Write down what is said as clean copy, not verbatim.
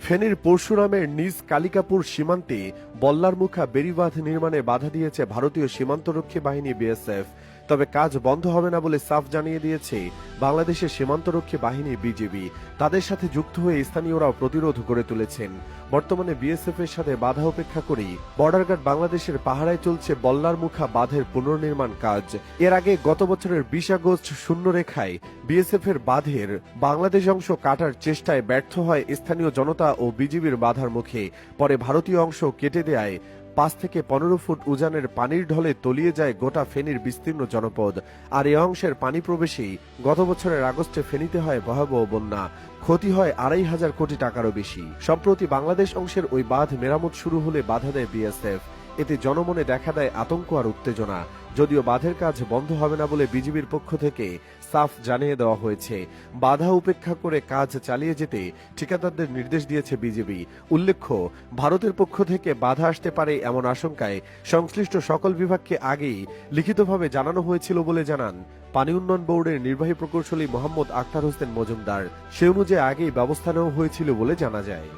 ফেনীর পরশুরামের নিজ কালিকাপুর সীমান্তে বল্লারমুখা বেড়িবাঁধ নির্মাণে বাধা দিয়েছে ভারতীয় সীমান্তরক্ষী বাহিনী বিএসএফ। তবে কাজ বন্ধ হবে না বলে সাফ জানিয়ে দিয়েছে বাংলাদেশের সীমান্তরক্ষী বাহিনী বিজিবি। তাদের সাথে যুক্ত হয়ে স্থানীয়রাও প্রতিরোধ গড়ে তুলেছেন। বর্তমানে বিএসএফ এর সাথে বাধা উপেক্ষা করেই বর্ডার গার্ড বাংলাদেশের পাহারায় চলছে বল্লারমুখা বাঁধের পুনর্নির্মাণ কাজ। এর আগে গত বছরের 20 আগস্ট শূন্যরেখায় বিএসএফ এর বাঁধের বাংলাদেশ অংশ কাটার চেষ্টায় ব্যর্থ হয় স্থানীয় জনতা ও বিজিবির বাধার মুখে। পরে ভারতীয় অংশ কেটে দেয় 5 থেকে 15 ফুট উজানের পানির ঢলে তলিয়ে যায় গোটা ফেনীর বিস্তীর্ণ জনপদ। আর এই অংশের পানি প্রবেশেই গত বছরের আগস্টে ফেনীতে হয় ভয়াবহ বন্যা। ক্ষতি হয় 2,500 কোটি টাকারও বেশি। সম্প্রতি বাংলাদেশ অংশের ওই বাঁধ মেরামত শুরু হলে বাধা দেয় বিএসএফ। এতে জনমনে দেখা দেয় আতঙ্ক আর উত্তেজনা। যদিও বাঁধের কাজ বন্ধ হবে না বলে বিজিবির পক্ষ থেকে সাফ জানিয়ে দেওয়া হয়েছে। বাধা উপেক্ষা করে কাজ চালিয়ে যেতে ঠিকাদারদের নির্দেশ দিয়েছে বিজিবি। উল্লেখ্য, ভারতের পক্ষ থেকে বাধা আসতে পারে এমন আশঙ্কায় সংশ্লিষ্ট সকল বিভাগকে আগেই লিখিতভাবে জানানো হয়েছিল বলে জানান পানি উন্নয়ন বোর্ডের নির্বাহী প্রকৌশলী মোহাম্মদ আখতার হোসেন মজুমদার। সে অনুযায়ী আগেই ব্যবস্থা নেওয়া হয়েছিল বলে জানা যায়।